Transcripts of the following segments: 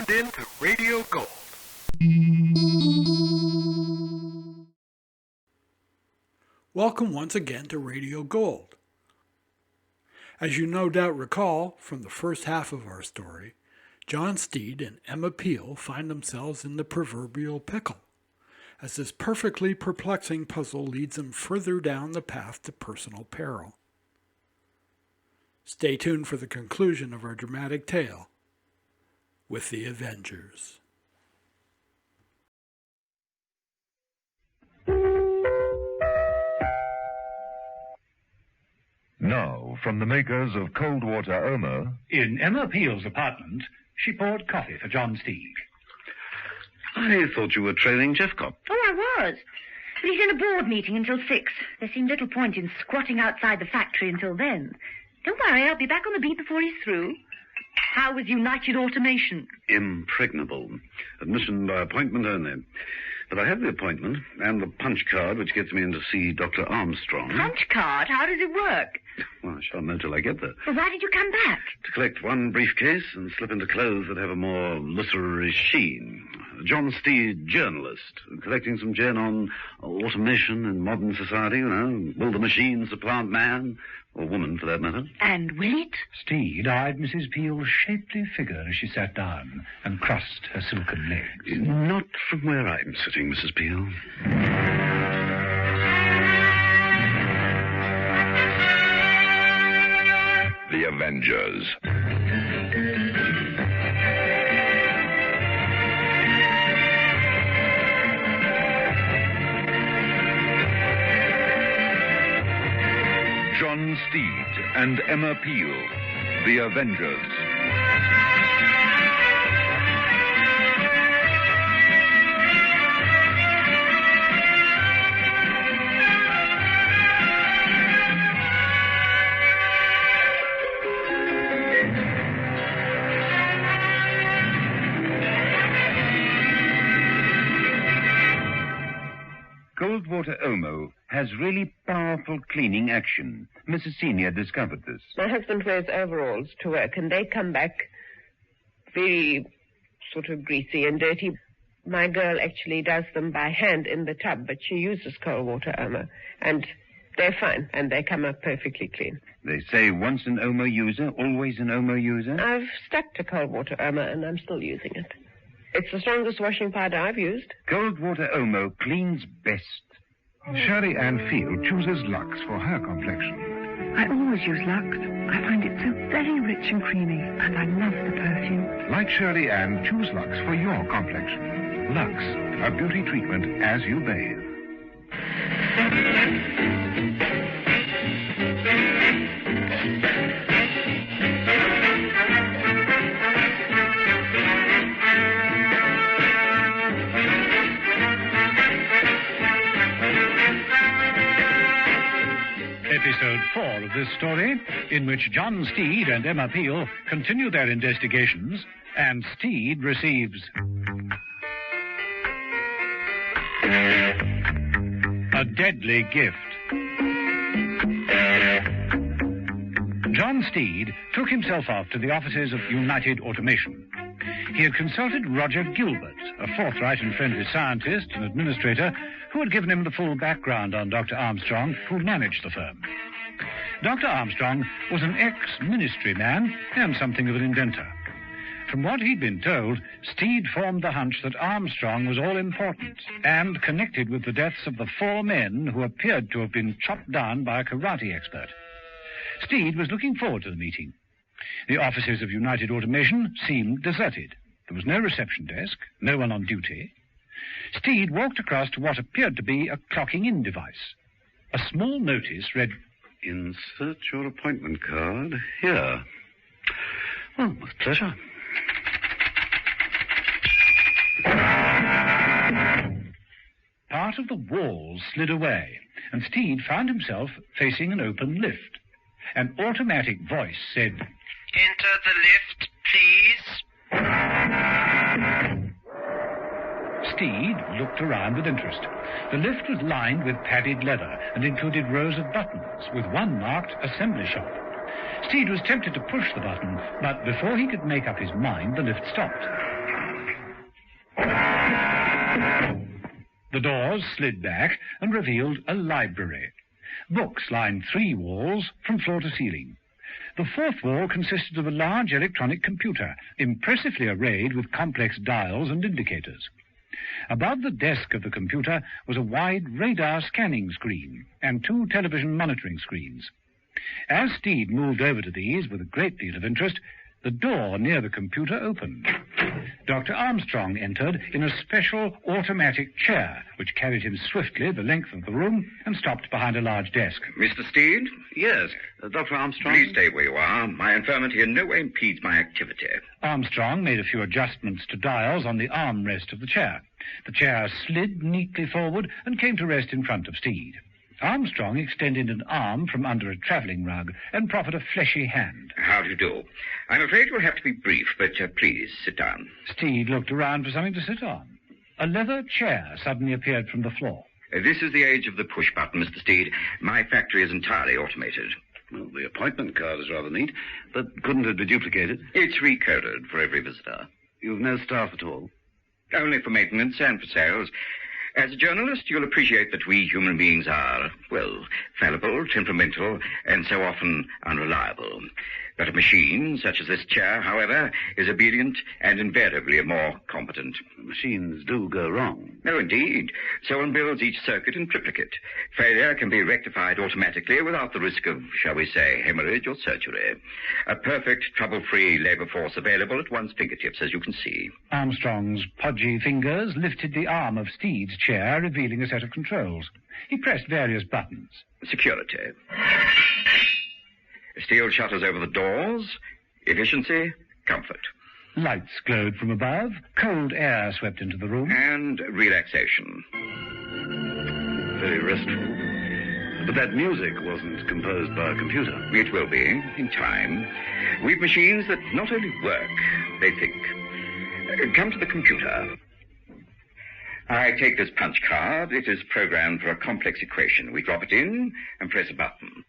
tuned in to Radio Gold. Welcome once again to Radio Gold. As you no doubt recall from the first half of our story, John Steed and Emma Peel find themselves in the proverbial pickle, as this perfectly perplexing puzzle leads them further down the path to personal peril. Stay tuned for the conclusion of our dramatic tale with the Avengers. Now, from the makers of Cold Water Omo... In Emma Peel's apartment, she poured coffee for John Steed. I thought you were trailing Jeffcott. Oh, I was. But he's in a board meeting until 6. There seemed little point in squatting outside the factory until then. Don't worry, I'll be back on the beat before he's through. How was United Automation? Impregnable. Admission by appointment only. But I have the appointment and the punch card which gets me in to see Dr. Armstrong. Punch card? How does it work? Well, I shan't know till I get there. Well, why did you come back? To collect one briefcase and slip into clothes that have a more literary sheen. John Steed, journalist, collecting some gen on automation in modern society, you know. Will the machine supplant man? Or woman, for that matter. And will it? Steed eyed Mrs. Peel's shapely figure as she sat down and crossed her silken legs. Not from where I'm sitting, Mrs. Peel. The Avengers. John Steed and Emma Peel, The Avengers. Cold Water Omo has really powerful cleaning action. Mrs. Senior discovered this. My husband wears overalls to work, and they come back very sort of greasy and dirty. My girl actually does them by hand in the tub, but she uses cold water Omo, and they're fine, and they come up perfectly clean. They say once an Omo user, always an Omo user. I've stuck to cold water Omo, and I'm still using it. It's the strongest washing powder I've used. Cold Water Omo cleans best. Shirley Ann Field chooses Lux for her complexion. I always use Lux. I find it so very rich and creamy, and I love the perfume. Like Shirley Ann, choose Lux for your complexion. Lux, a beauty treatment as you bathe. Episode 4 of this story, in which John Steed and Emma Peel continue their investigations, and Steed receives a deadly gift. John Steed took himself off to the offices of United Automation. He had consulted Roger Gilbert, a forthright and friendly scientist and administrator, who had given him the full background on Dr. Armstrong, who managed the firm. Dr. Armstrong was an ex-ministry man and something of an inventor. From what he'd been told, Steed formed the hunch that Armstrong was all-important and connected with the deaths of the 4 men who appeared to have been chopped down by a karate expert. Steed was looking forward to the meeting. The offices of United Automation seemed deserted. There was no reception desk, no one on duty. Steed walked across to what appeared to be a clocking-in device. A small notice read, "Insert your appointment card here." Well, with pleasure. Part of the wall slid away, and Steed found himself facing an open lift. An automatic voice said, "Enter the lift, please." Steed looked around with interest. The lift was lined with padded leather and included rows of buttons, with one marked Assembly Shop. Steed was tempted to push the button, but before he could make up his mind, the lift stopped. The doors slid back and revealed a library. Books lined 3 walls from floor to ceiling. The 4th wall consisted of a large electronic computer, impressively arrayed with complex dials and indicators. Above the desk of the computer was a wide radar scanning screen and 2 television monitoring screens. As Steed moved over to these with a great deal of interest, the door near the computer opened. Dr. Armstrong entered in a special automatic chair, which carried him swiftly the length of the room and stopped behind a large desk. Mr. Steed? Yes, Dr. Armstrong. Please stay where you are. My infirmity in no way impedes my activity. Armstrong made a few adjustments to dials on the armrest of the chair. The chair slid neatly forward and came to rest in front of Steed. Armstrong extended an arm from under a travelling rug and proffered a fleshy hand. How do you do? I'm afraid you'll have to be brief, but please sit down. Steed looked around for something to sit on. A leather chair suddenly appeared from the floor. This is the age of the push button, Mr. Steed. My factory is entirely automated. Well, the appointment card is rather neat, but couldn't it be duplicated? It's recoded for every visitor. You've no staff at all? Only for maintenance and for sales. As a journalist, you'll appreciate that we human beings are, well, fallible, temperamental, and so often unreliable. But a machine, such as this chair, however, is obedient and invariably more competent. Machines do go wrong. No, indeed. So one builds each circuit in triplicate. Failure can be rectified automatically without the risk of, shall we say, hemorrhage or surgery. A perfect, trouble-free labor force available at one's fingertips, as you can see. Armstrong's podgy fingers lifted the arm of Steed's chair, revealing a set of controls. He pressed various buttons. Security. Steel shutters over the doors. Efficiency. Comfort. Lights glowed from above. Cold air swept into the room. And relaxation. Very restful. But that music wasn't composed by a computer. It will be, in time. We've machines that not only work, they think. Come to the computer. I take this punch card. It is programmed for a complex equation. We drop it in and press a button.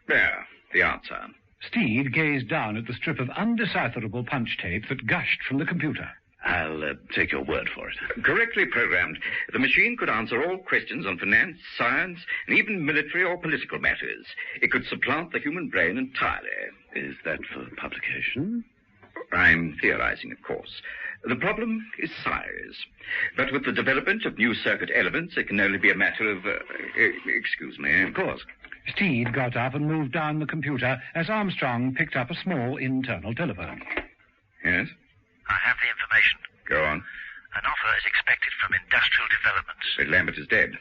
There, the answer. Steed gazed down at the strip of undecipherable punch tape that gushed from the computer. I'll take your word for it. Correctly programmed, the machine could answer all questions on finance, science, and even military or political matters. It could supplant the human brain entirely. Is that for publication? I'm theorizing, of course. The problem is size. But with the development of new circuit elements, it can only be a matter of... excuse me. Of course. Steed got up and moved down the computer as Armstrong picked up a small internal telephone. Yes? I have the information. Go on. An offer is expected from Industrial Developments. But Lambert is dead.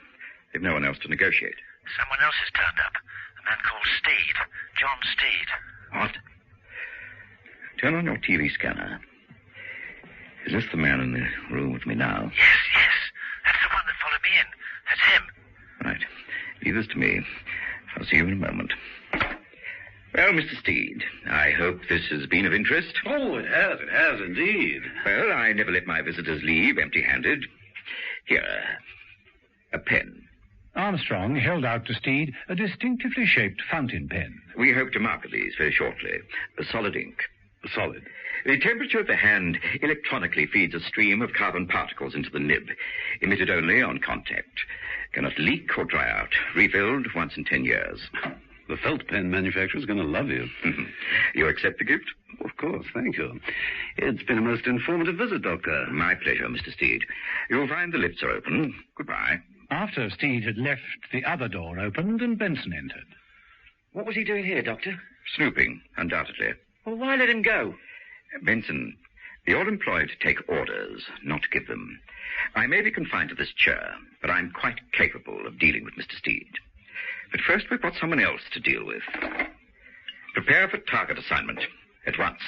They've no one else to negotiate. Someone else has turned up. A man called Steed. John Steed. What? Turn on your TV scanner. Is this the man in the room with me now? Yes. That's the one that followed me in. That's him. Right. Leave this to me. I'll see you in a moment. Well, Mr. Steed, I hope this has been of interest. Oh, it has indeed. Well, I never let my visitors leave empty-handed. Here, a pen. Armstrong held out to Steed a distinctively shaped fountain pen. We hope to market these very shortly. A solid ink. Solid. The temperature of the hand electronically feeds a stream of carbon particles into the nib, emitted only on contact. Cannot leak or dry out. Refilled once in 10 years. The felt pen manufacturer's going to love you. You accept the gift? Of course, thank you. It's been a most informative visit, Doctor. My pleasure, Mr. Steed. You'll find the lifts are open. Goodbye. After Steed had left, the other door opened and Benson entered. What was he doing here, Doctor? Snooping, undoubtedly. Well, why let him go? Benson, you're employed to take orders, not give them. I may be confined to this chair, but I'm quite capable of dealing with Mr. Steed. But first we've got someone else to deal with. Prepare for target assignment at once.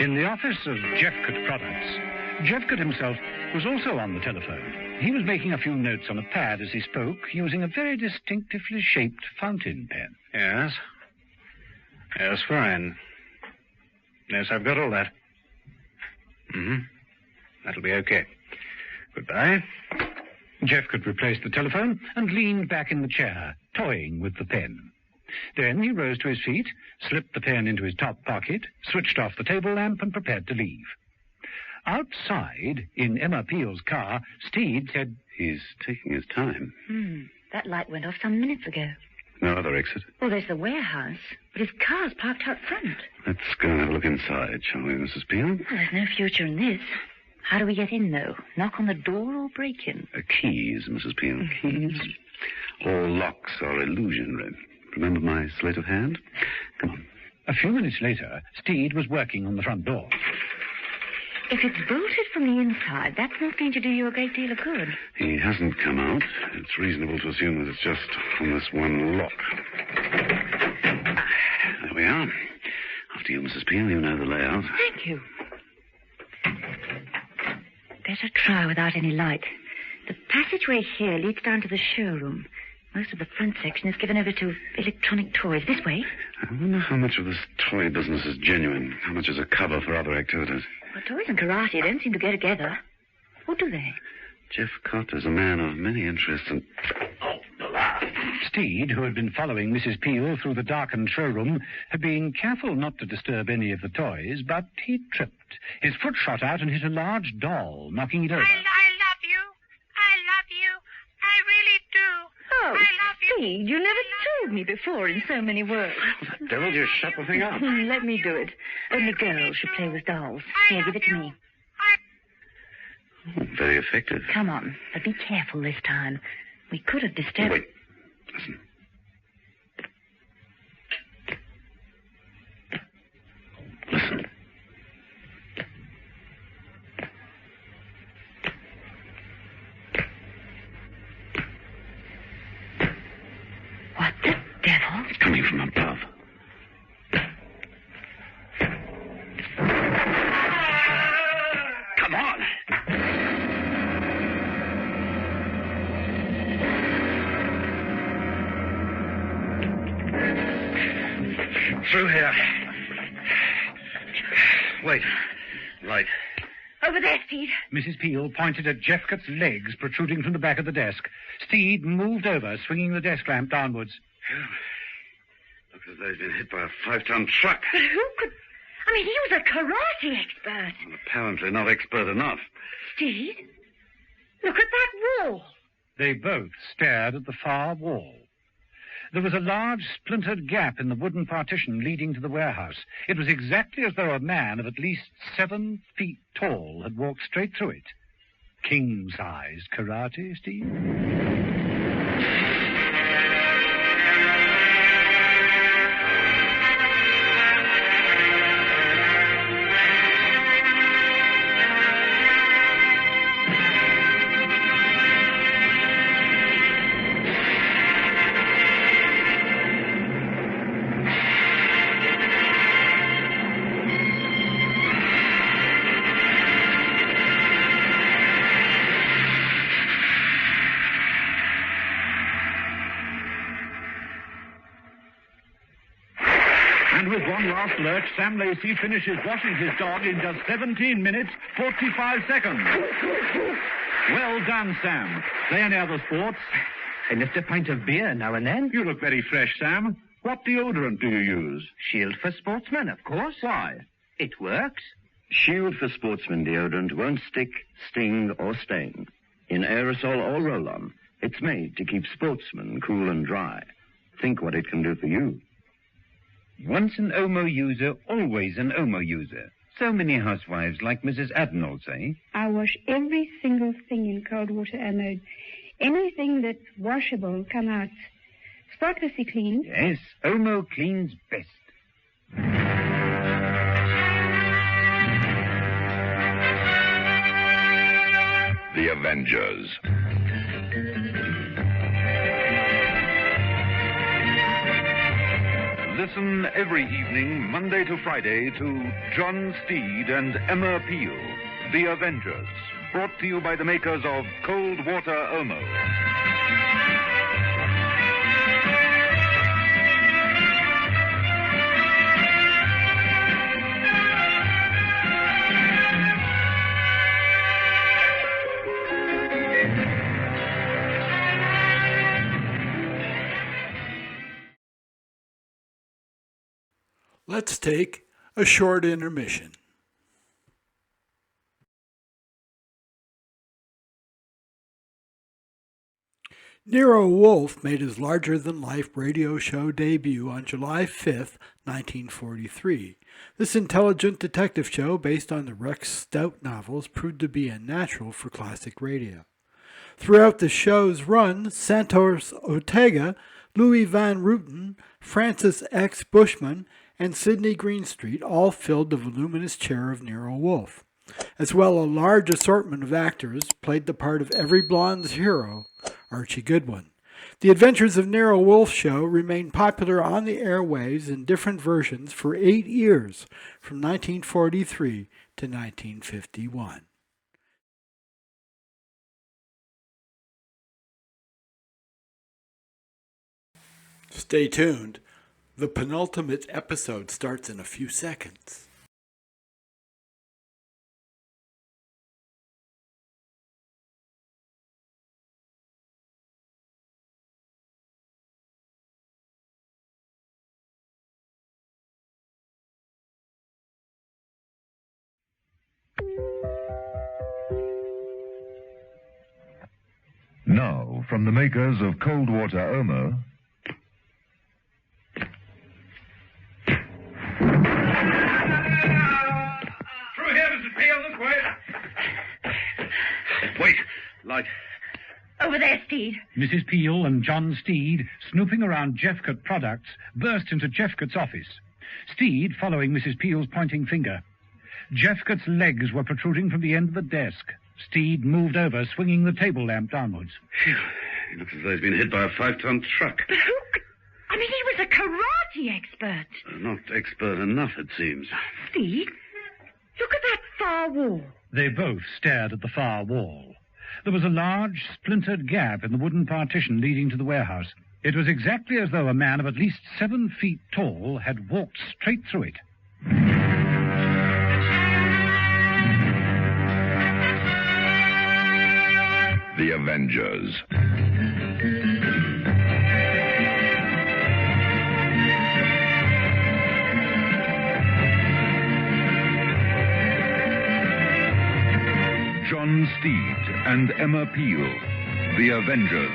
In the office of Jeffcott Products, Jeffcott himself was also on the telephone. He was making a few notes on a pad as he spoke, using a very distinctively shaped fountain pen. Yes. Yes, fine. Yes, I've got all that. That'll be okay. Goodbye. Jeffcott replaced the telephone and leaned back in the chair, toying with the pen. Then he rose to his feet, slipped the pen into his top pocket, switched off the table lamp, and prepared to leave. Outside, in Emma Peel's car, Steed said, "He's taking his time." That light went off some minutes ago. No other exit? Well, there's the warehouse, but his car's parked out front. Let's go and have a look inside, shall we, Mrs. Peel? Well, there's no future in this. How do we get in, though? Knock on the door or break in? Keys, Mrs. Peel. Keys. All locks are illusionary. Remember my sleight of hand? Come on. A few minutes later, Steed was working on the front door. If it's bolted from the inside, that's not going to do you a great deal of good. He hasn't come out. It's reasonable to assume that it's just on this one lock. There we are. After you, Mrs. Peel. You know the layout. Thank you. Better try without any light. The passageway here leads down to the showroom. Most of the front section is given over to electronic toys. This way. I wonder how much of this toy business is genuine. How much is a cover for other activities? Well, toys and karate don't seem to go together. Or do they? Jeffcott is a man of many interests and... Steed, who had been following Mrs. Peel through the darkened showroom, had been careful not to disturb any of the toys, but he tripped. His foot shot out and hit a large doll, knocking it over. I love you. I love you. I really do. Oh, I love you. Steed, you never told me before in so many words. That devil just shut the thing up. Let me do it. Only girls should play with dolls. Here, give it to me. Oh, very effective. Come on, but be careful this time. We could have disturbed... Wait. Listen. Listen. What the devil? It's coming from above. Come on. Through here. Wait. Light. Over there, Steed. Mrs. Peel pointed at Jeffcott's legs protruding from the back of the desk. Steed moved over, swinging the desk lamp downwards. Looks as though he's been hit by a 5-ton truck. But who could... I mean, he was a karate expert. Well, apparently not expert enough. Steed, look at that wall. They both stared at the far wall. There was a large splintered gap in the wooden partition leading to the warehouse. It was exactly as though a man of at least 7 feet tall had walked straight through it. King-sized karate, Steve? And with one last lurch, Sam Lacey finishes washing his dog in just 17 minutes, 45 seconds. Well done, Sam. Say any other sports? I lift a pint of beer now and then. You look very fresh, Sam. What deodorant do you use? Shield for Sportsmen, of course. Why? It works. Shield for Sportsman deodorant won't stick, sting, or stain. In aerosol or roll-on, it's made to keep sportsmen cool and dry. Think what it can do for you. Once an Omo user, always an Omo user. So many housewives like Mrs. Adenall say. I wash every single thing in cold water, Emma. Anything that's washable come out spotlessly clean. Yes, Omo cleans best. The Avengers. Listen every evening, Monday to Friday, to John Steed and Emma Peel, The Avengers, brought to you by the makers of Cold Water Omo. Let's take a short intermission. Nero Wolfe made his larger-than-life radio show debut on July 5, 1943. This intelligent detective show, based on the Rex Stout novels, proved to be a natural for classic radio. Throughout the show's run, Santos Ortega, Louis Van Rooten, Francis X. Bushman, and Sidney Greenstreet all filled the voluminous chair of Nero Wolfe. As well, a large assortment of actors played the part of every blonde's hero, Archie Goodwin. The Adventures of Nero Wolfe show remained popular on the airwaves in different versions for 8 years, from 1943 to 1951. Stay tuned. The penultimate episode starts in a few seconds. Now, from the makers of cold water Omo, Through here, Mrs. Peel, this way. Wait, light. Over there, Steed. Mrs. Peel and John Steed, snooping around Jeffcott Products, burst into Jeffcott's office. Steed following Mrs. Peel's pointing finger. Jeffcott's legs were protruding from the end of the desk. Steed moved over, swinging the table lamp downwards. Phew. He looks as though he's been hit by a 5-ton truck. But who... I mean, he was a karate expert. Not expert enough, it seems. Steed, look at that far wall. They both stared at the far wall. There was a large, splintered gap in the wooden partition leading to the warehouse. It was exactly as though a man of at least 7 feet tall had walked straight through it. The Avengers. John Steed and Emma Peel, The Avengers.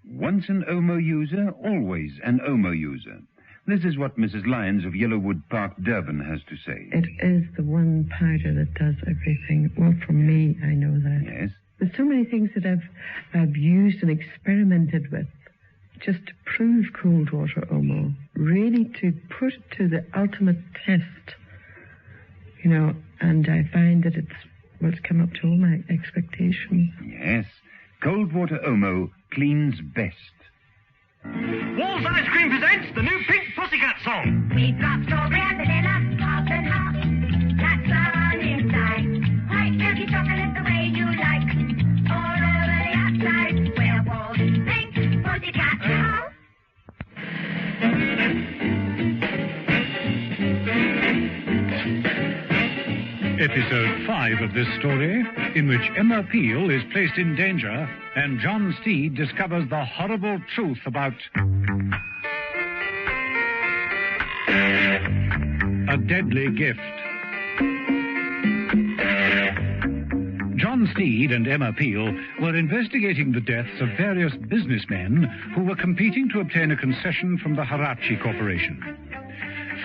Once an Omo user, always an Omo user. This is what Mrs. Lyons of Yellowwood Park, Durban, has to say. It is the one powder that does everything. Well, for me, I know that. Yes? There's so many things that I've used and experimented with just to prove cold water Omo. Really to put it to the ultimate test. You know, and I find that it's come up to all my expectations. Yes. Cold water Omo cleans best. Walls Ice Cream presents the new Pink Pussycat song. We've got strawberry and vanilla, top and hot. That's fun inside. White milky chocolate the way you like. All over the outside. Where walls Pink Pussycat now. Episode 5 of this story, in which Emma Peel is placed in danger and John Steed discovers the horrible truth about a deadly gift. John Steed and Emma Peel were investigating the deaths of various businessmen who were competing to obtain a concession from the Harachi Corporation.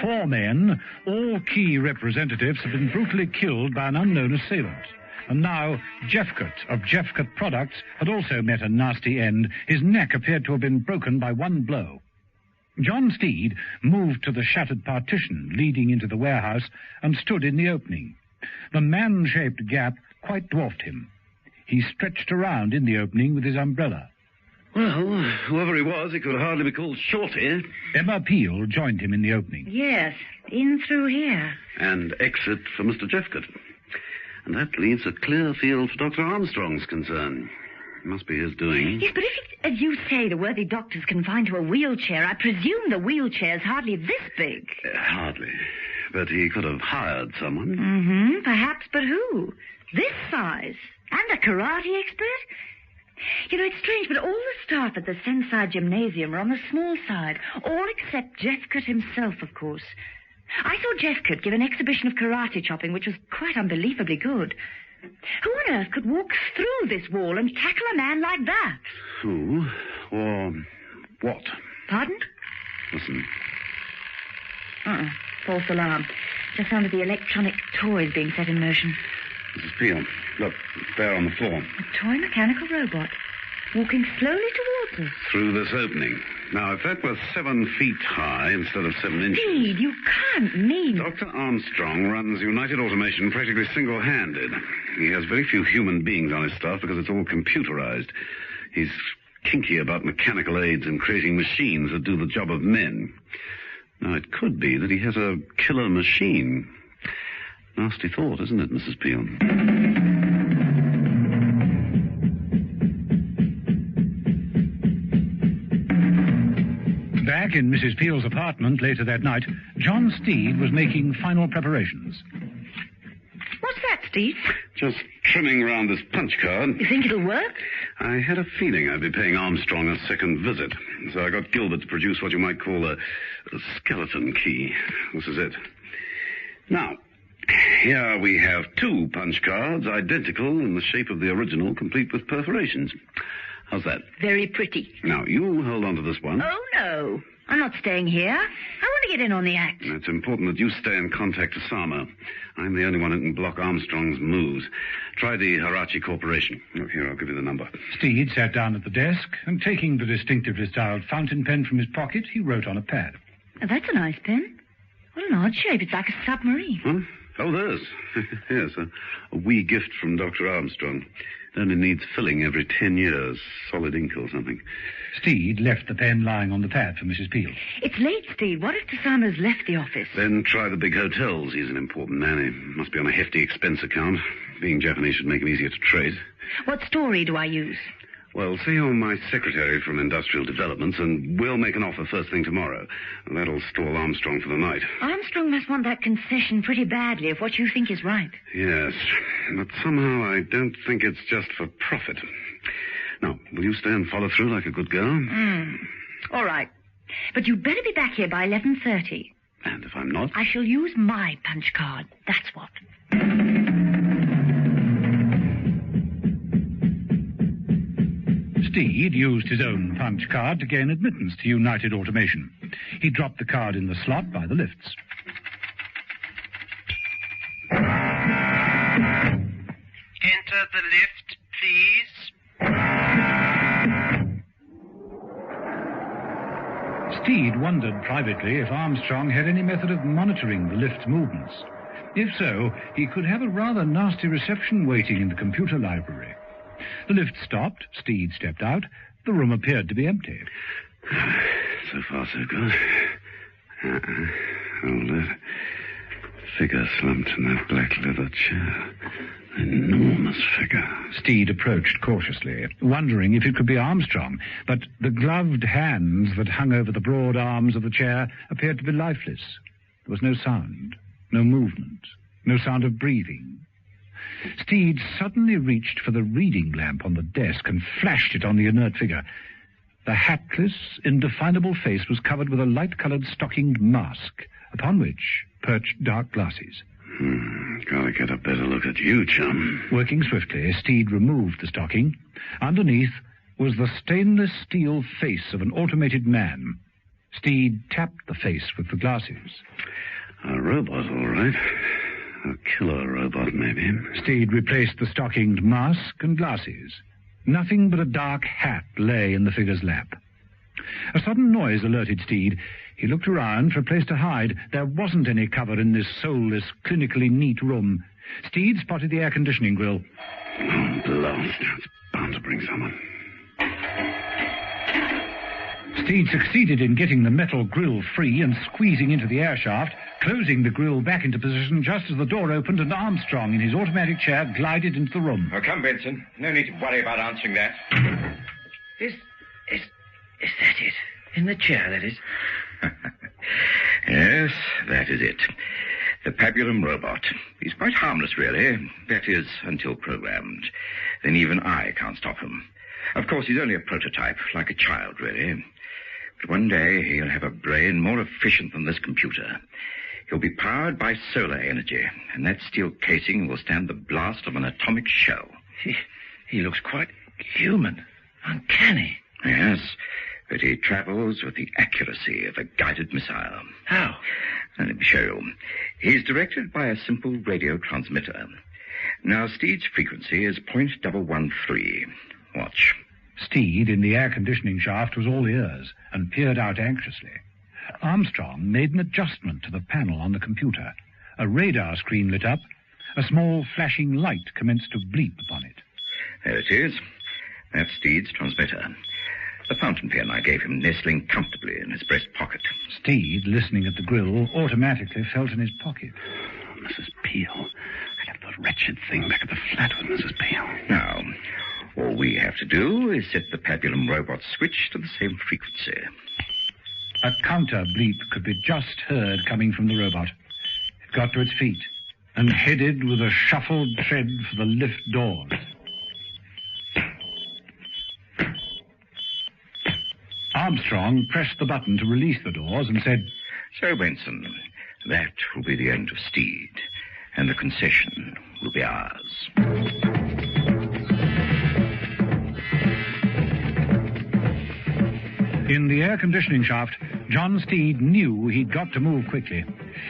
4 men, all key representatives, had been brutally killed by an unknown assailant. And now Jeffcott of Jeffcott Products had also met a nasty end. His neck appeared to have been broken by one blow. John Steed moved to the shattered partition leading into the warehouse and stood in the opening. The man-shaped gap quite dwarfed him. He stretched around in the opening with his umbrella. Well, whoever he was, he could hardly be called Shorty. Emma Peel joined him in the opening. Yes, in through here. And exit for Mr. Jeffcott. And that leaves a clear field for Dr. Armstrong's concern. Must be his doing. Yes, but if it's, as you say, the worthy doctor's confined to a wheelchair, I presume the wheelchair's hardly this big. Hardly. But he could have hired someone. Mm-hmm, perhaps, but who? This size? And a karate expert? You know, it's strange, but all the staff at the Sensei Gymnasium are on the small side, all except Jeffcott himself, of course. I saw Jeffcott give an exhibition of karate chopping, which was quite unbelievably good. Who on earth could walk through this wall and tackle a man like that? Who? Or what? Pardon? Listen. False alarm. Just sounded the electronic toys being set in motion. Mrs. Peel, look, there on the floor. A toy mechanical robot, walking slowly towards us. Through this opening. Now, if that were 7 feet high instead of 7 inches... Indeed, you can't mean... Dr. Armstrong runs United Automation practically single-handed. He has very few human beings on his staff because it's all computerized. He's kinky about mechanical aids and creating machines that do the job of men. Now, it could be that he has a killer machine. Nasty thought, isn't it, Mrs. Peel? Back in Mrs. Peel's apartment later that night, John Steed was making final preparations. What's that, Steve? Just trimming around this punch card. You think it'll work? I had a feeling I'd be paying Armstrong a second visit, so I got Gilbert to produce what you might call a skeleton key. This is it. Now, here we have 2 punch cards, identical in the shape of the original, complete with perforations. How's that? Very pretty. Now, you hold on to this one. Oh, no. I'm not staying here. I want to get in on the act. It's important that you stay in contact with Sama. I'm the only one who can block Armstrong's moves. Try the Harachi Corporation. Look, here, I'll give you the number. Steed sat down at the desk, and taking the distinctively styled fountain pen from his pocket, he wrote on a pad. Oh, that's a nice pen. What an odd shape. It's like a submarine. Huh? Oh, there's. Yes, a wee gift from Dr. Armstrong. It only needs filling every 10 years. Solid ink or something. Steed left the pen lying on the pad for Mrs. Peel. It's late, Steve. What if Tasama's left the office? Then try the big hotels. He's an important man. He must be on a hefty expense account. Being Japanese should make him easier to trade. What story do I use? Well, say you're my secretary from Industrial Developments, and we'll make an offer first thing tomorrow. That'll stall Armstrong for the night. Armstrong must want that concession pretty badly if what you think is right. Yes, but somehow I don't think it's just for profit. Now, will you stay and follow through like a good girl? All right. But you'd better be back here by 11:30. And if I'm not? I shall use my punch card. That's what. Steed used his own punch card to gain admittance to United Automation. He dropped the card in the slot by the lifts. Enter the lift, please. Steed wondered privately if Armstrong had any method of monitoring the lift movements. If so, he could have a rather nasty reception waiting in the computer library. The lift stopped. Steed stepped out. The room appeared to be empty. So far, so good. Hold it. Figure slumped in that black leather chair. Enormous figure. Steed approached cautiously, wondering if it could be Armstrong, but the gloved hands that hung over the broad arms of the chair appeared to be lifeless. There was no sound, no movement, no sound of breathing. Steed suddenly reached for the reading lamp on the desk and flashed it on the inert figure. The hatless, indefinable face was covered with a light-coloured stockinged mask, upon which perched dark glasses. Gotta get a better look at you, chum. Working swiftly, Steed removed the stocking. Underneath was the stainless steel face of an automated man. Steed tapped the face with the glasses. A robot, all right. A killer robot, maybe. Steed replaced the stockinged mask and glasses. Nothing but a dark hat lay in the figure's lap. A sudden noise alerted Steed. He looked around for a place to hide. There wasn't any cover in this soulless, clinically neat room. Steed spotted the air conditioning grill. Oh, blast. It's bound to bring someone. Steed succeeded in getting the metal grill free and squeezing into the air shaft, closing the grill back into position just as the door opened and Armstrong in his automatic chair glided into the room. Oh, come, Benson. No need to worry about answering that. Is that it? In the chair, that is? Yes, that is it. The Pabulum robot. He's quite harmless, really. That is, until programmed. Then even I can't stop him. Of course, he's only a prototype, like a child, really. But one day he'll have a brain more efficient than this computer. He'll be powered by solar energy, and that steel casing will stand the blast of an atomic shell. He looks quite human. Uncanny. Yes, but he travels with the accuracy of a guided missile. How? Let me show you. He's directed by a simple radio transmitter. Now, Steed's frequency is 0.113. Watch. Steed, in the air conditioning shaft, was all ears and peered out anxiously. Armstrong made an adjustment to the panel on the computer. A radar screen lit up. A small flashing light commenced to bleep upon it. There it is. That's Steed's transmitter. The fountain pen I gave him nestling comfortably in his breast pocket. Steed, listening at the grill, automatically felt in his pocket. Mrs. Peel. I left the wretched thing back at the flat with Mrs. Peel. Now, all we have to do is set the Pabulum robot switch to the same frequency. A counter bleep could be just heard coming from the robot. It got to its feet and headed with a shuffled tread for the lift doors. Armstrong pressed the button to release the doors and said, "So, Benson, that will be the end of Steed, and the concession will be ours." In the air conditioning shaft, John Steed knew he'd got to move quickly.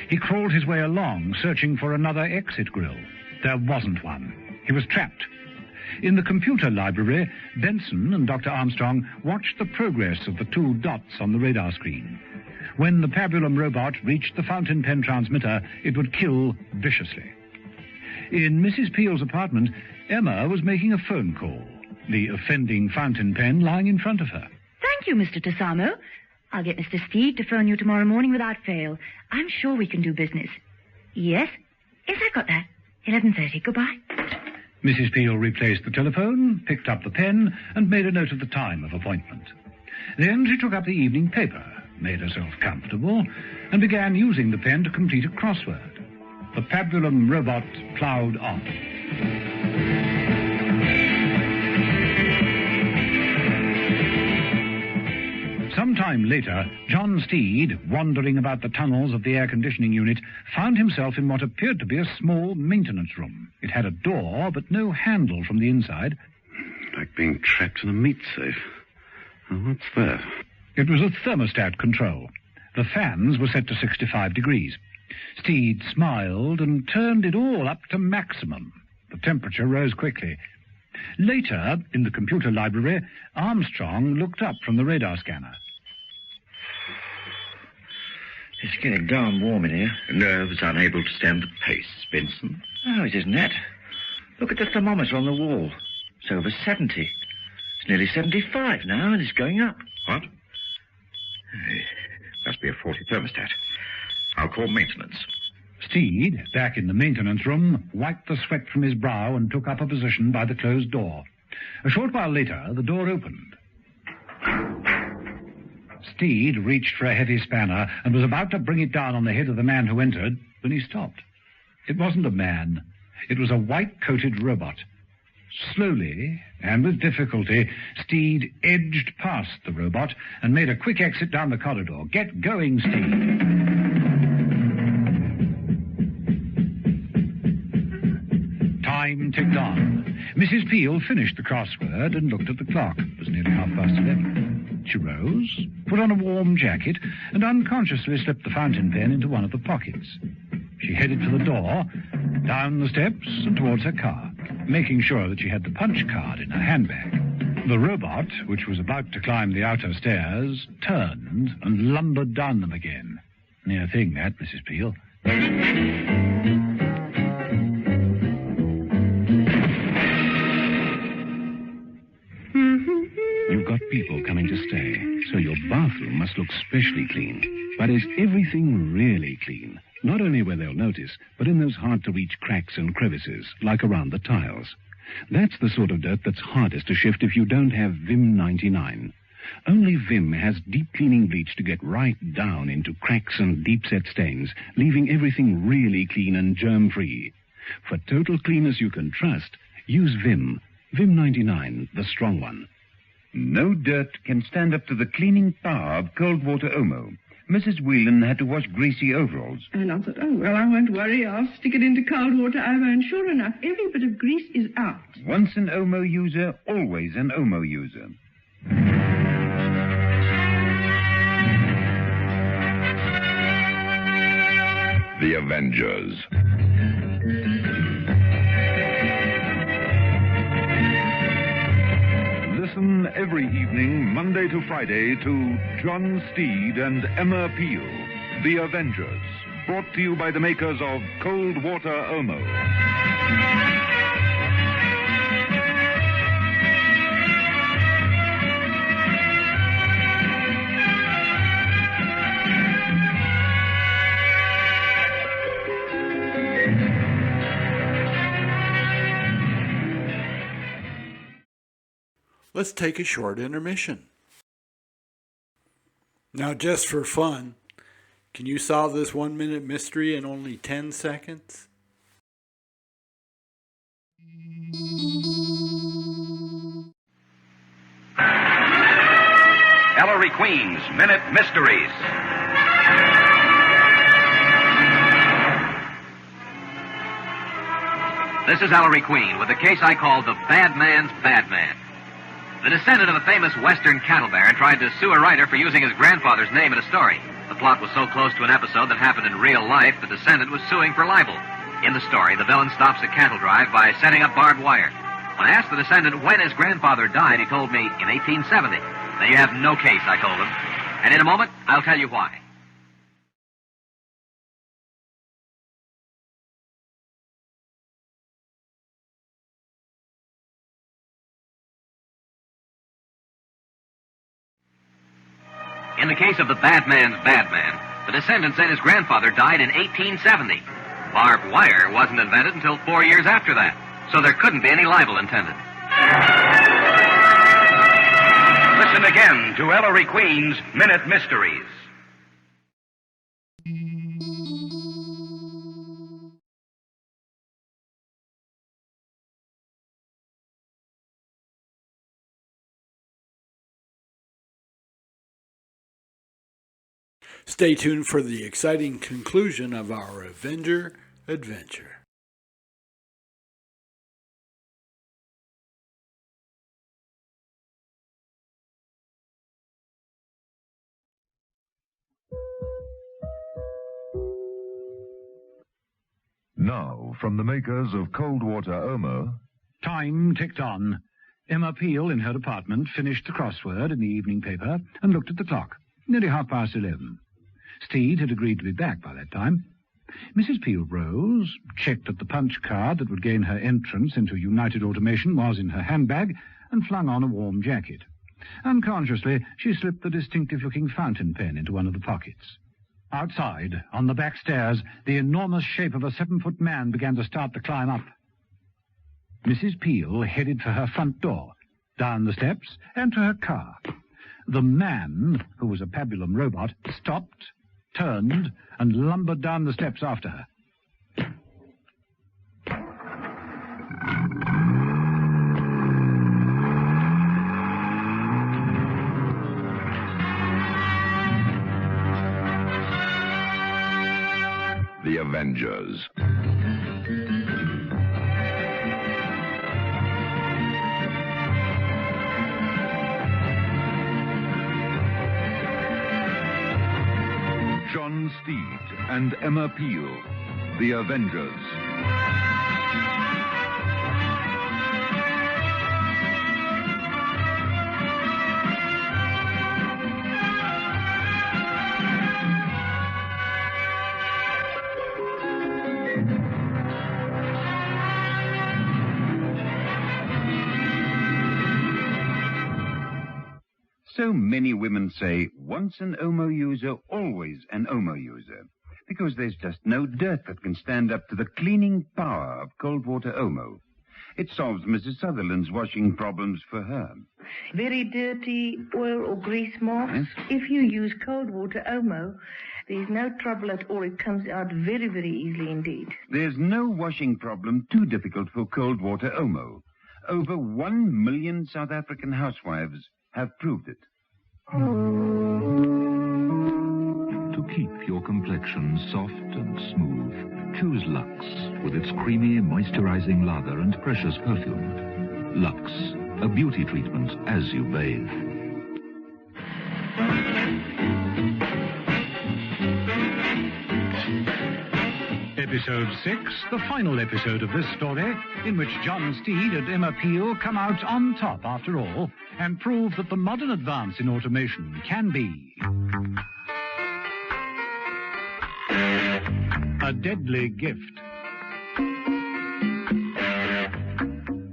He crawled his way along, searching for another exit grill. There wasn't one. He was trapped. In the computer library, Benson and Dr. Armstrong watched the progress of the two dots on the radar screen. When the Pabulum robot reached the fountain pen transmitter, it would kill viciously. In Mrs. Peel's apartment, Emma was making a phone call, the offending fountain pen lying in front of her. Thank you, Mr. Tassamo. I'll get Mr. Steed to phone you tomorrow morning without fail. I'm sure we can do business. Yes? Yes, I got that. 11:30. Goodbye. Mrs. Peel replaced the telephone, picked up the pen, and made a note of the time of appointment. Then she took up the evening paper, made herself comfortable, and began using the pen to complete a crossword. The Pabulum robot ploughed on. Some time later, John Steed, wandering about the tunnels of the air conditioning unit, found himself in what appeared to be a small maintenance room. It had a door, but no handle from the inside. Like being trapped in a meat safe. Oh, what's that? It was a thermostat control. The fans were set to 65 degrees. Steed smiled and turned it all up to maximum. The temperature rose quickly. Later, in the computer library, Armstrong looked up from the radar scanner. It's getting darn warm in here. Nerves unable to stand the pace, Benson. Oh, it isn't that. Look at the thermometer on the wall. It's over 70. It's nearly 75 now, and it's going up. What? Must be a faulty thermostat. I'll call maintenance. Steed, back in the maintenance room, wiped the sweat from his brow and took up a position by the closed door. A short while later, the door opened. Steed reached for a heavy spanner and was about to bring it down on the head of the man who entered when he stopped. It wasn't a man. It was a white-coated robot. Slowly, and with difficulty, Steed edged past the robot and made a quick exit down the corridor. Get going, Steed. Time ticked on. Mrs. Peel finished the crossword and looked at the clock. It was nearly 11:30. She rose, put on a warm jacket, and unconsciously slipped the fountain pen into one of the pockets. She headed for the door, down the steps, and towards her car, making sure that she had the punch card in her handbag. The robot, which was about to climb the outer stairs, turned and lumbered down them again. Near thing, that, Mrs. Peel. You've got people coming to stay, so your bath must look specially clean. But is everything really clean? Not only where they'll notice, but in those hard-to-reach cracks and crevices, like around the tiles. That's the sort of dirt that's hardest to shift if you don't have Vim 99. Only Vim has deep cleaning bleach to get right down into cracks and deep-set stains, leaving everything really clean and germ-free. For total cleaners you can trust, use Vim. Vim 99, the strong one. No dirt can stand up to the cleaning power of cold water Omo. Mrs. Whelan had to wash greasy overalls. And I thought, oh, well, I won't worry. I'll stick it into cold water Omo, and sure enough, every bit of grease is out. Once an Omo user, always an Omo user. The Avengers. Listen every evening, Monday to Friday, to John Steed and Emma Peel, The Avengers, brought to you by the makers of Cold Water Omo. Let's take a short intermission. Now, just for fun, can you solve this 1-minute mystery in only 10 seconds? Ellery Queen's Minute Mysteries. This is Ellery Queen with a case I call the Bad Man's Bad Man. The descendant of a famous Western cattle baron tried to sue a writer for using his grandfather's name in a story. The plot was so close to an episode that happened in real life, the descendant was suing for libel. In the story, the villain stops a cattle drive by setting up barbed wire. When I asked the descendant when his grandfather died, he told me in 1870. Now, you have no case, I told him. And in a moment, I'll tell you why. In the case of the Bad Man's Bad Man, the descendant said his grandfather died in 1870. Barbed wire wasn't invented until 4 years after that, so there couldn't be any libel intended. Listen again to Ellery Queen's Minute Mysteries. Stay tuned for the exciting conclusion of our Avenger adventure. Now, from the makers of Cold Water Omo. Time ticked on. Emma Peel, in her apartment, finished the crossword in the evening paper and looked at the clock. Nearly 11:30. Steed had agreed to be back by that time. Mrs. Peel rose, checked that the punch card that would gain her entrance into United Automation was in her handbag, and flung on a warm jacket. Unconsciously, she slipped the distinctive-looking fountain pen into one of the pockets. Outside, on the back stairs, the enormous shape of a 7-foot man began to start the climb up. Mrs. Peel headed for her front door, down the steps, and to her car. The man, who was a pabulum robot, stopped, turned, and lumbered down the steps after her. The Avengers. John Steed and Emma Peel, The Avengers. So many women say, once an Omo user, always an Omo user. Because there's just no dirt that can stand up to the cleaning power of cold water Omo. It solves Mrs. Sutherland's washing problems for her. Very dirty oil or grease marks. If you use cold water Omo, there's no trouble at all. It comes out very, very easily indeed. There's no washing problem too difficult for cold water Omo. Over 1 million South African housewives have proved it. To keep your complexion soft and smooth, choose Lux with its creamy, moisturizing lather and precious perfume. Lux, a beauty treatment as you bathe. Episode 6, the final episode of this story, in which John Steed and Emma Peel come out on top after all and prove that the modern advance in automation can be a deadly gift.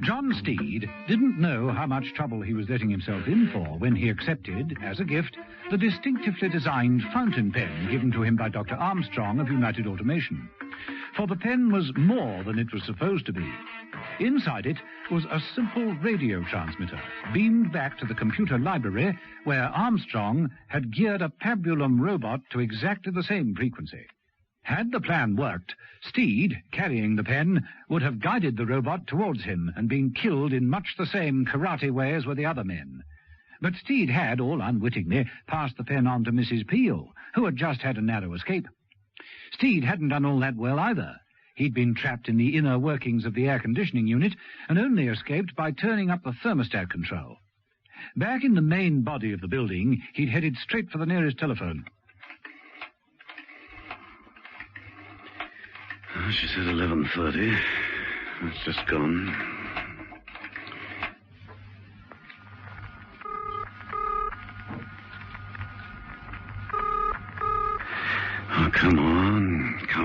John Steed didn't know how much trouble he was letting himself in for when he accepted, as a gift, the distinctively designed fountain pen given to him by Dr. Armstrong of United Automation. For the pen was more than it was supposed to be. Inside it was a simple radio transmitter, beamed back to the computer library, where Armstrong had geared a pabulum robot to exactly the same frequency. Had the plan worked, Steed, carrying the pen, would have guided the robot towards him and been killed in much the same karate way as were the other men. But Steed had, all unwittingly, passed the pen on to Mrs. Peel, who had just had a narrow escape. Steed hadn't done all that well either. He'd been trapped in the inner workings of the air-conditioning unit and only escaped by turning up the thermostat control. Back in the main body of the building, he'd headed straight for the nearest telephone. She said 11:30. It's just gone. Oh, come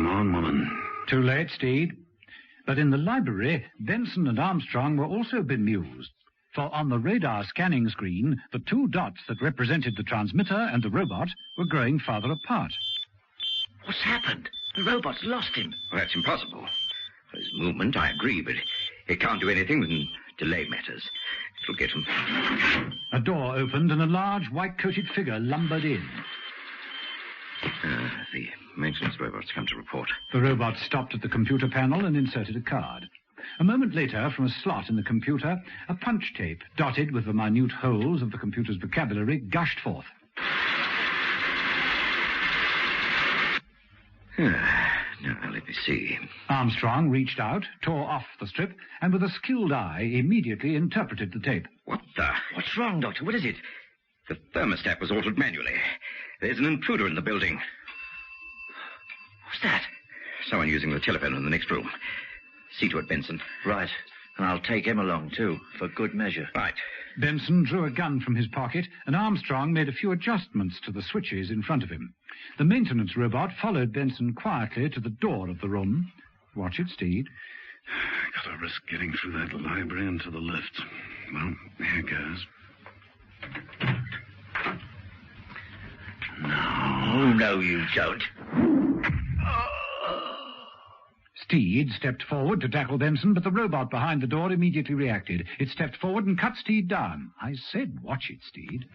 on, woman. Too late, Steed. But in the library, Benson and Armstrong were also bemused. For on the radar scanning screen, the two dots that represented the transmitter and the robot were growing farther apart. What's happened? The robot's lost him. Well, that's impossible. For his movement, I agree, but it can't do anything than delay matters. It'll get him. A door opened and a large white-coated figure lumbered in. The maintenance robot's come to report. The robot stopped at the computer panel and inserted a card. A moment later, from a slot in the computer, a punch tape, dotted with the minute holes of the computer's vocabulary, gushed forth. Now, let me see. Armstrong reached out, tore off the strip, and with a skilled eye immediately interpreted the tape. What the? What's wrong, Doctor? What is it? The thermostat was altered manually. There's an intruder in the building. What's that? Someone using the telephone in the next room. See to it, Benson. Right. And I'll take him along, too, for good measure. Right. Benson drew a gun from his pocket, and Armstrong made a few adjustments to the switches in front of him. The maintenance robot followed Benson quietly to the door of the room. Watch it, Steed. Gotta risk getting through that library and to the lift. Well, here goes. No. Oh, no, you don't. Steed stepped forward to tackle Benson, but the robot behind the door immediately reacted. It stepped forward and cut Steed down. I said, watch it, Steed.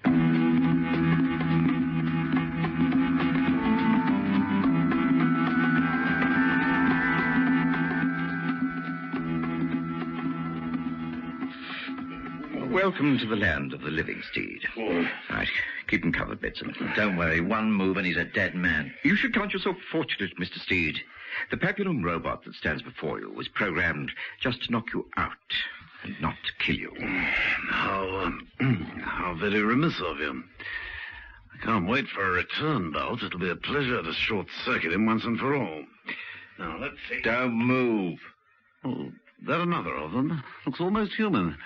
Welcome to the land of the living, Steed. Right, keep him covered, Benson. Don't worry, one move and he's a dead man. You should count yourself fortunate, Mr. Steed. The pabulum robot that stands before you was programmed just to knock you out and not to kill you. How very remiss of you. I can't wait for a return bout. It'll be a pleasure to short-circuit him once and for all. Now, let's see. Don't move. Oh, there another of them. Looks almost human.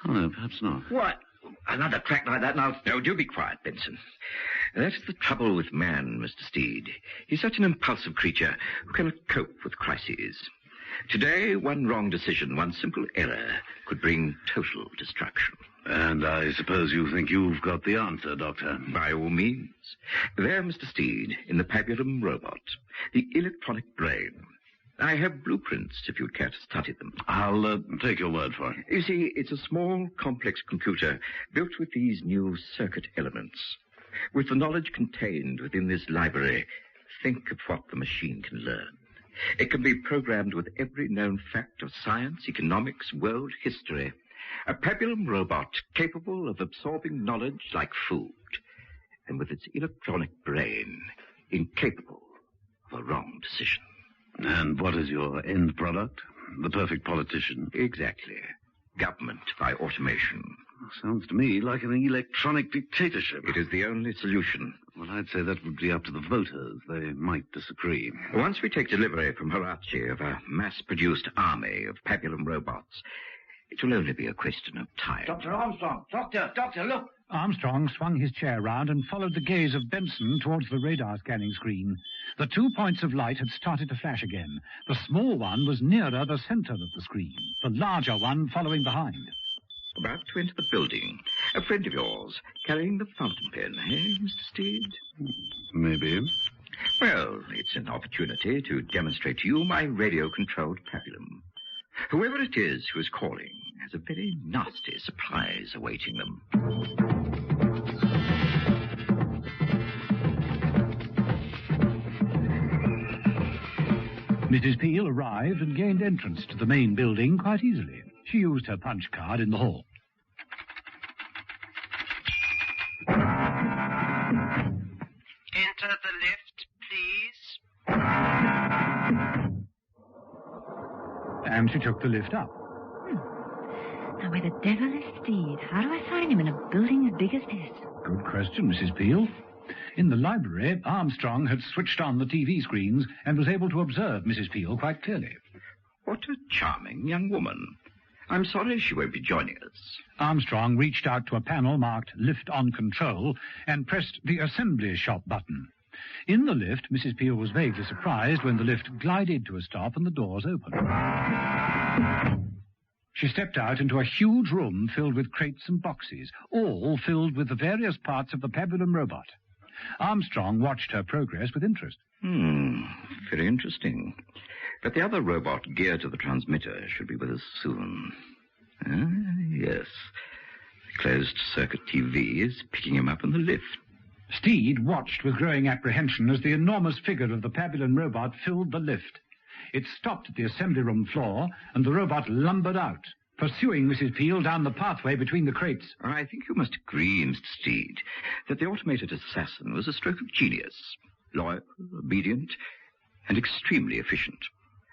Oh, no, perhaps not. What? Another crack like that and I'll... No, do be quiet, Benson. That's the trouble with man, Mr. Steed. He's such an impulsive creature who cannot cope with crises. Today, one wrong decision, one simple error, could bring total destruction. And I suppose you think you've got the answer, Doctor. By all means. There, Mr. Steed, in the pabulum robot, the electronic brain. I have blueprints, if you'd care to study them. I'll take your word for it. You see, it's a small, complex computer built with these new circuit elements. With the knowledge contained within this library, think of what the machine can learn. It can be programmed with every known fact of science, economics, world history. A pabulum robot capable of absorbing knowledge like food, and with its electronic brain incapable of a wrong decision. And what is your end product? The perfect politician? Exactly. Government by automation. Sounds to me like an electronic dictatorship. It is the only solution. Well, I'd say that would be up to the voters. They might disagree. Once we take delivery from Horace of a mass-produced army of pabulum robots, it will only be a question of time. Dr. Armstrong! Doctor, look! Armstrong swung his chair round and followed the gaze of Benson towards the radar scanning screen. The 2 points of light had started to flash again. The small one was nearer the center of the screen, the larger one following behind. About to enter the building. A friend of yours, carrying the fountain pen, eh, Mr. Steed? Maybe. Well, it's an opportunity to demonstrate to you my radio-controlled pabulum. Whoever it is who is calling has a very nasty surprise awaiting them. Mrs. Peel arrived and gained entrance to the main building quite easily. She used her punch card in the hall. Enter the lift, please. And she took the lift up. Now, where the devil is Steed? How do I find him in a building as big as this? Good question, Mrs. Peel. In the library, Armstrong had switched on the TV screens and was able to observe Mrs. Peel quite clearly. What a charming young woman. I'm sorry she won't be joining us. Armstrong reached out to a panel marked Lift on Control and pressed the Assembly Shop button. In the lift, Mrs. Peel was vaguely surprised when the lift glided to a stop and the doors opened. She stepped out into a huge room filled with crates and boxes, all filled with the various parts of the pabulum robot. Armstrong watched her progress with interest. Very interesting. But the other robot geared to the transmitter should be with us soon. Yes. The closed-circuit TV is picking him up in the lift. Steed watched with growing apprehension as the enormous figure of the pabulum robot filled the lift. It stopped at the assembly room floor, and the robot lumbered out, pursuing Mrs. Peel down the pathway between the crates. I think you must agree, Mr. Steed, that the automated assassin was a stroke of genius. Loyal, obedient, and extremely efficient.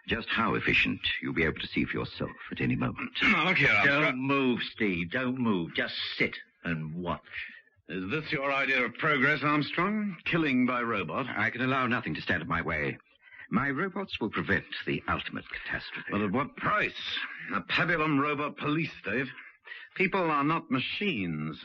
Just how efficient you'll be able to see for yourself at any moment. Now, look here, Armstrong. Don't move, Steve. Don't move. Just sit and watch. Is this your idea of progress, Armstrong? Killing by robot? I can allow nothing to stand in my way. My robots will prevent the ultimate catastrophe. But at what price? A pabulum robot police state? People are not machines.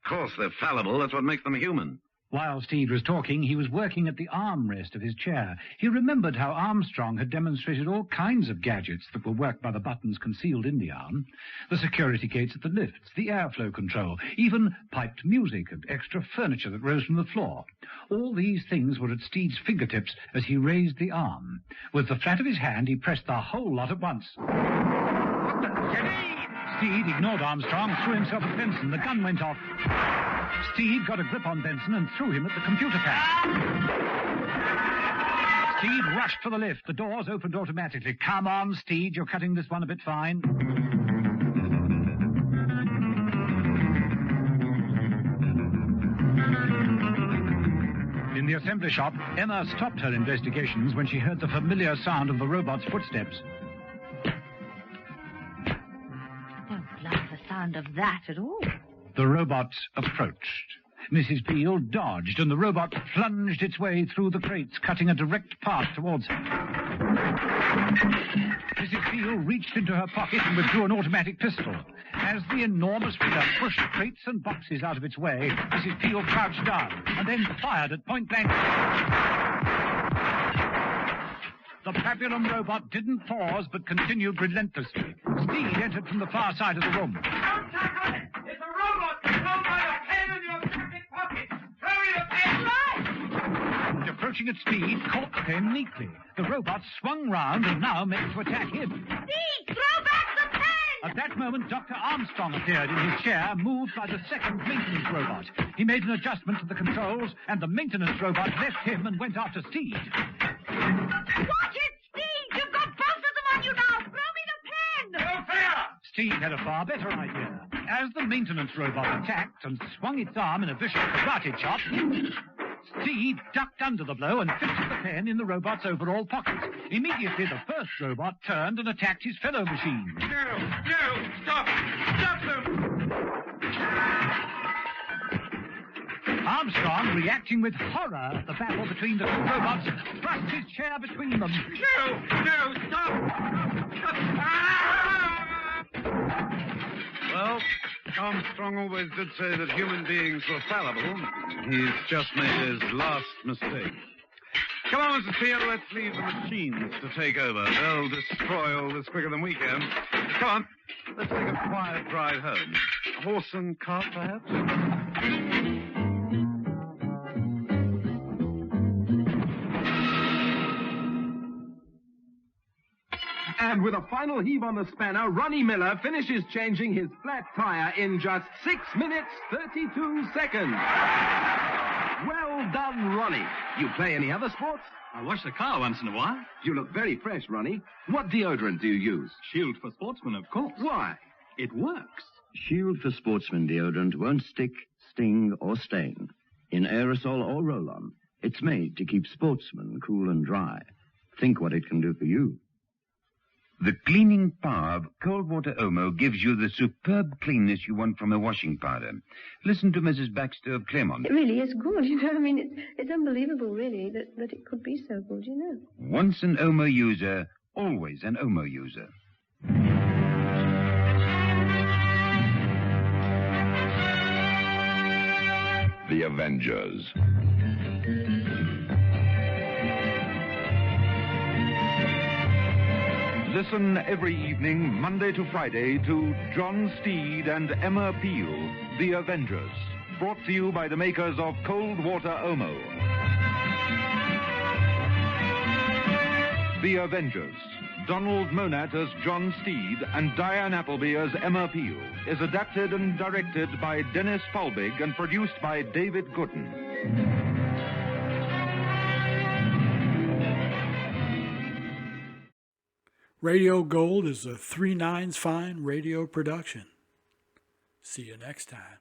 Of course, they're fallible. That's what makes them human. While Steed was talking, he was working at the armrest of his chair. He remembered how Armstrong had demonstrated all kinds of gadgets that were worked by the buttons concealed in the arm. The security gates at the lifts, the airflow control, even piped music and extra furniture that rose from the floor. All these things were at Steed's fingertips as he raised the arm. With the flat of his hand, he pressed the whole lot at once. Steed ignored Armstrong, threw himself at Benson. The gun went off. Steed got a grip on Benson and threw him at the computer pad. Steed rushed for the lift. The doors opened automatically. Come on, Steed, you're cutting this one a bit fine. In the assembly shop, Emma stopped her investigations when she heard the familiar sound of the robot's footsteps. I don't like the sound of that at all. The robot approached. Mrs. Peel dodged, and the robot plunged its way through the crates, cutting a direct path towards her. Mrs. Peel reached into her pocket and withdrew an automatic pistol. As the enormous figure pushed crates and boxes out of its way, Mrs. Peel crouched down and then fired at point blank. The Babylon robot didn't pause, but continued relentlessly. Steed entered from the far side of the room. Don't tap on it! It's a robot! Throw by a pen in your jacket pocket! Throw me the pen! Right! And approaching at speed, caught the pen neatly. The robot swung round and now meant to attack him. Steed, throw back the pen! At that moment, Dr. Armstrong appeared in his chair, moved by the second maintenance robot. He made an adjustment to the controls, and the maintenance robot left him and went after Steed. Watch it, Steed! You've got both of them on you now! Throw me the pen! No fair! Steed had a far better idea. As the maintenance robot attacked and swung its arm in a vicious karate chop, Steed ducked under the blow and fixed the pen in the robot's overall pocket. Immediately, the first robot turned and attacked his fellow machine. No! Stop! Stop them! Armstrong, reacting with horror at the battle between the two robots, thrust his chair between them. No! Stop! Well, Armstrong always did say that human beings were fallible. He's just made his last mistake. Come on, Mrs. Peel, let's leave the machines to take over. They'll destroy all this quicker than we can. Come on, let's take a quiet ride home. A horse and cart, perhaps? And with a final heave on the spanner, Ronnie Miller finishes changing his flat tire in just 6 minutes, 32 seconds. Well done, Ronnie. You play any other sports? I wash the car once in a while. You look very fresh, Ronnie. What deodorant do you use? Shield for Sportsmen, of course. Why? It works. Shield for Sportsman deodorant won't stick, sting, or stain. In aerosol or roll-on, it's made to keep sportsmen cool and dry. Think what it can do for you. The cleaning power of cold water Omo gives you the superb cleanness you want from a washing powder. Listen to Mrs. Baxter of Claremont. It really is good, you know. I mean, it's unbelievable, really, that it could be so good, you know. Once an Omo user, always an Omo user. The Avengers. Listen every evening, Monday to Friday, to John Steed and Emma Peel, The Avengers, brought to you by the makers of Cold Water Omo. The Avengers, Donald Monat as John Steed and Diane Appleby as Emma Peel, is adapted and directed by Dennis Falbig and produced by David Gooden. Radio Gold is a 3 9's Fine radio production. See you next time.